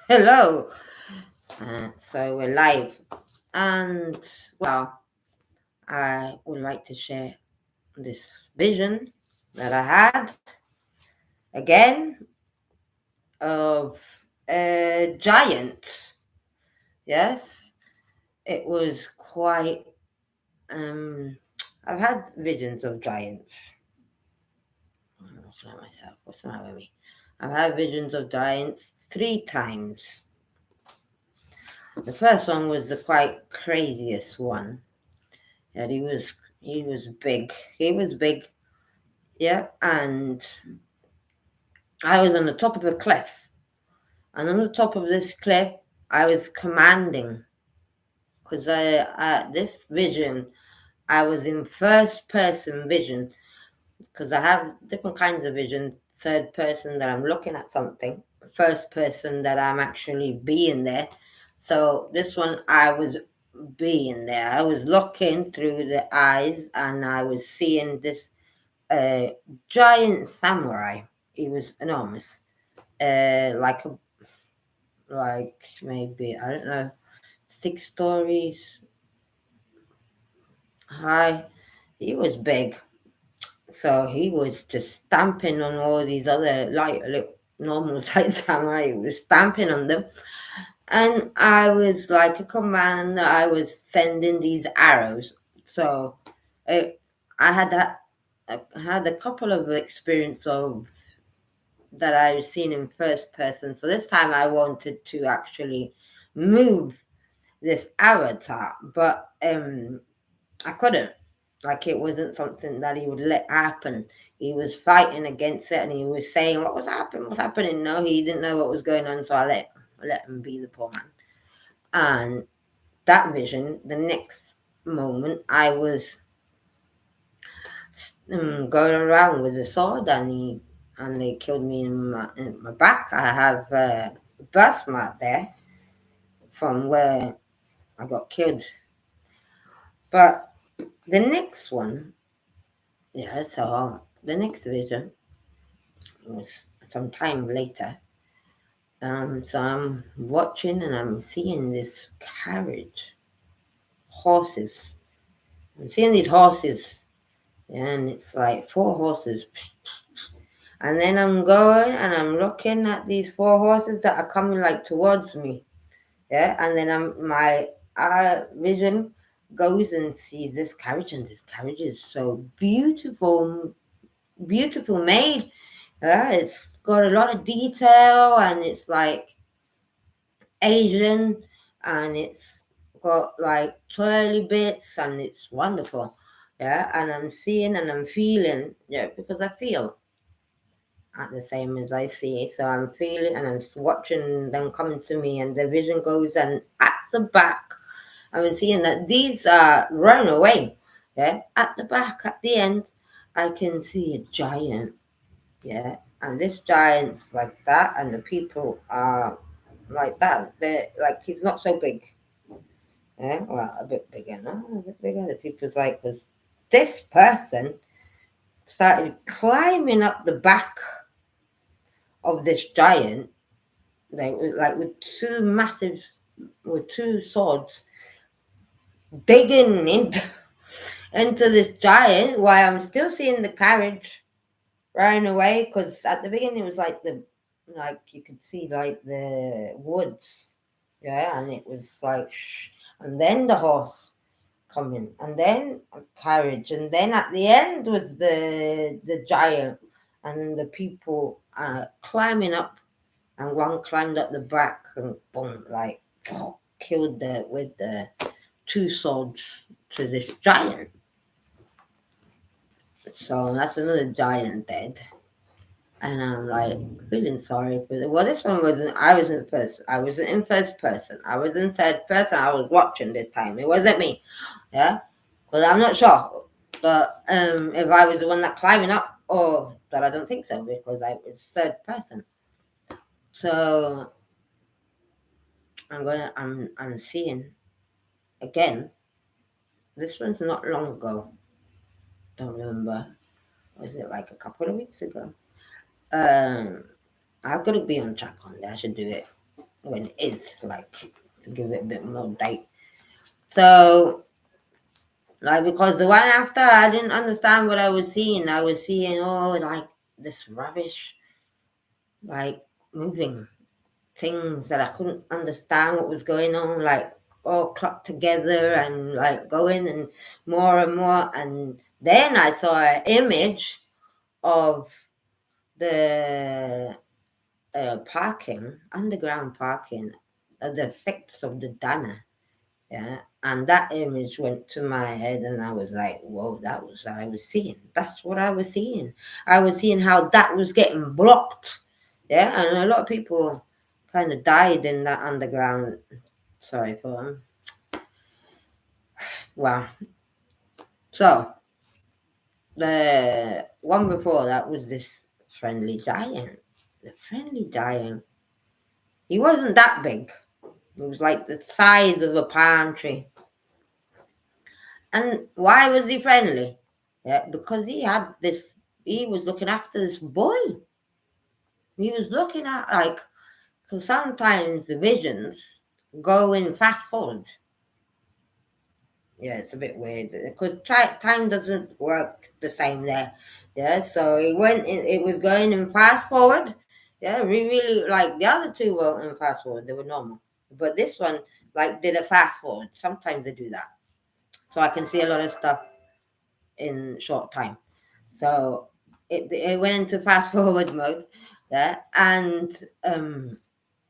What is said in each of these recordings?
Hello. So we're live, and I would like to share this vision that I had again of a giant. Yes, it was quite. Um, I've had visions of giants. I'm looking at myself. What's the matter with me? I've had visions of giants 3 times. The first one was the quite craziest one. And he was big. He was big. Yeah, and I was on the top of a cliff. And on the top of this cliff, I was commanding because this vision, I was in first person vision because I have different kinds of vision. Third person that I'm looking at something. First person that I'm actually being there. So this one, I was being there. I was looking through the eyes and I was seeing this a giant samurai. He was enormous, like maybe I don't know, 6 stories high. He was big, so he was just stamping on all these other like little normal size samurai. He was stamping on them, and I was like a command. I was sending these arrows. So, uh, I had that. I had a couple of experience of that I've seen in first person. So this time I wanted to actually move this avatar, but I couldn't. Like it wasn't something that he would let happen. He was fighting against it, and he was saying, "What was happening? What's happening?" No, he didn't know what was going on, so I let him be the poor man. And that vision, the next moment, I was going around with a sword, and they killed me in my back. I have a birthmark there from where I got killed. But the next one, yeah, so the next vision was some time later. So I'm watching and I'm seeing this carriage, horses. I'm seeing these horses, and it's like 4 horses. And then I'm going and I'm looking at these 4 horses that are coming like towards me. Yeah, and then my vision goes and sees this carriage, and this carriage is so beautiful, beautiful made. Yeah, it's got a lot of detail, and it's like Asian, and it's got like twirly bits, and it's wonderful. Yeah, and I'm seeing and I'm feeling, yeah, because I feel at the same as I see. So I'm feeling and I'm watching them coming to me, and the vision goes, and at the back, I'm seeing that these are run away. Yeah, at the back, at the end, I can see a giant. Yeah, and this giant's like that, and the people are like that. They're like he's not so big. Yeah, well, a bit bigger, no, a bit bigger. The people's like, because this person started climbing up the back of this giant. They were like with two swords, digging into this giant. While I'm still seeing the carriage running away, because at the beginning it was like you could see like the woods, yeah, and it was like, and then the horse coming, and then a carriage, and then at the end was the giant, and then the people climbing up, and one climbed up the back and boom, like killed with the 2 swords to this giant. So that's another giant dead. And I'm like feeling sorry for the. Well, this one wasn't. I wasn't first. I wasn't in first person. I was in third person. I was watching this time. It wasn't me. Yeah, because I'm not sure. But if I was the one that climbing up, or but I don't think so because I was third person. So I'm seeing again. This one's not long ago. Don't remember. Was it like a couple of weeks ago? Um, I've got to be on track on that. I should do it. when it is, like, to give it a bit more date. So, like, because the one after, I didn't understand what I was seeing. I was seeing, like, this rubbish, like, moving things that I couldn't understand what was going on, like, all clumped together and, like, going and more and more. And then I saw an image of the parking, underground parking, the effects of the Dana. Yeah. And that image went to my head, and I was like, whoa, that was what I was seeing. That's what I was seeing. I was seeing how that was getting blocked. Yeah. And a lot of people kind of died in that underground. Sorry for them. Wow. So the one before that was this friendly giant. The friendly giant. He wasn't that big. It was like the size of a palm tree. And why was he friendly? Yeah, because he was looking after this boy. He was looking at, like, because sometimes the visions go in fast forward. Yeah, it's a bit weird because time doesn't work the same there. Yeah, so it was going in fast forward. Yeah, we really, like, the other two were in fast forward, they were normal. But this one, like, did a fast forward. Sometimes they do that. So I can see a lot of stuff in short time. So it went into fast forward mode there, and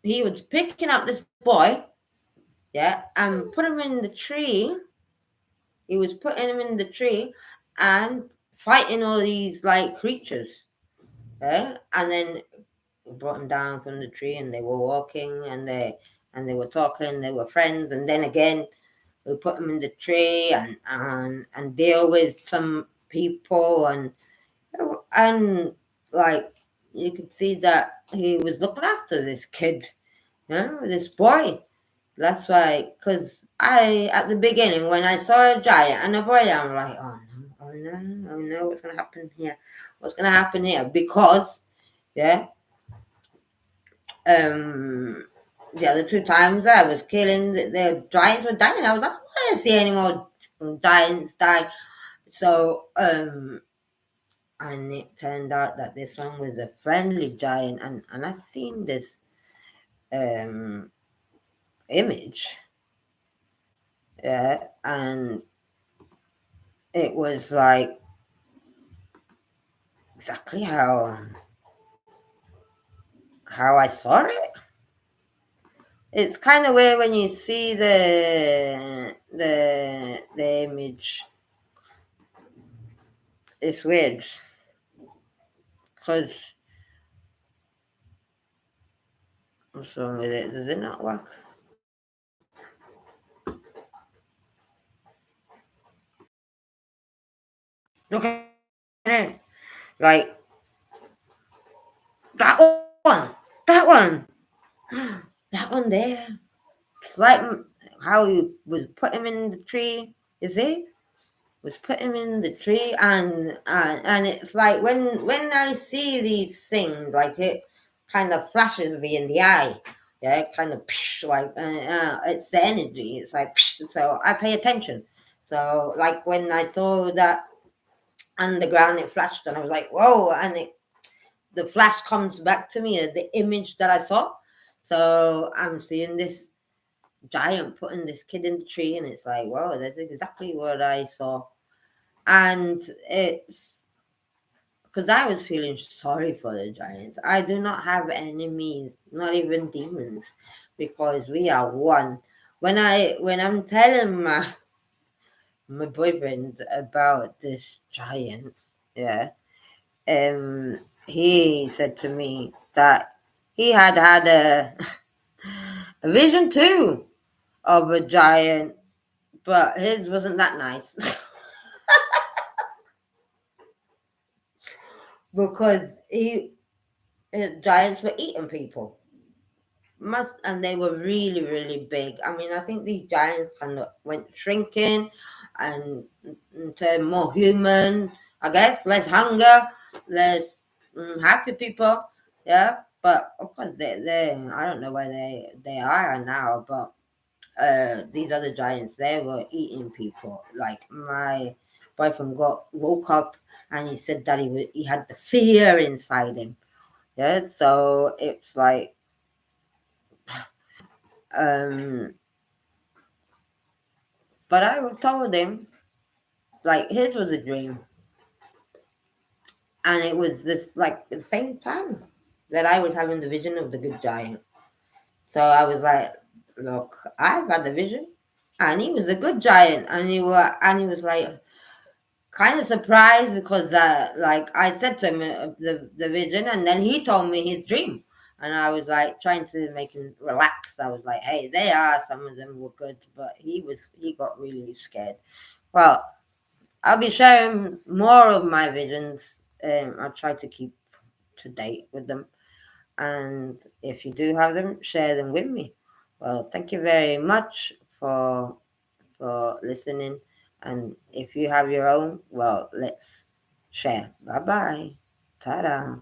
he was picking up this boy, yeah, and put him in the tree. He was putting him in the tree and fighting all these, like, creatures, yeah, and then brought him down from the tree, and they were walking, and they were talking, they were friends, and then again we put him in the tree and deal with some people, and like, you could see that he was looking after this kid, this boy. That's why, because at the beginning, when I saw a giant and a boy, I'm like, oh no, oh no, oh no, what's gonna happen here? What's gonna happen here? Because, yeah, the other two times I was killing, the giants were dying. I was like, I don't want to see any more giants die. So, and it turned out that this one was a friendly giant, and I seen this um image, yeah, and it was like exactly how I saw it. It's kind of weird when you see the image. It's weird because what's wrong with it? Does it not work? Look at it, like that one, that one, that one there. It's like how you was put him in the tree. You see, was put him in the tree, and it's like when I see these things, like, it kind of flashes me in the eye. Yeah, it kind of like it's the energy. It's like so I pay attention. So, like, when I saw that underground, it flashed, and I was like, whoa! And the flash comes back to me as the image that I saw. So I'm seeing this giant putting this kid in the tree, and it's like, whoa, that's exactly what I saw. And it's because I was feeling sorry for the giants. I do not have enemies, not even demons, because we are one. When I'm telling my boyfriend about this giant, yeah, he said to me that he had a vision too of a giant, but his wasn't that nice. Because giants were eating people. And they were really, really big. I mean, I think these giants kind of went shrinking and turned more human, I guess, less hunger, less happy people. Yeah. But of course, they I don't know where they are now, but these other giants, they were eating people. Like my boyfriend woke up and he said that he had the fear inside him. Yeah, so it's like um, but I told him like his was a dream, and it was this like the same time that I was having the vision of the good giant. So I was like, look, I've had the vision, and he was a good giant, and he was like kind of surprised because like I said to him the vision, and then he told me his dream, and I was like trying to make him relax. I was like, hey, they are some of them were good, but he got really scared. Well, I'll be sharing more of my visions. I'll try to keep to date with them, and if you do have them, share them with me. Well, thank you very much for listening. And if you have your own, well, let's share. Bye bye. Ta da.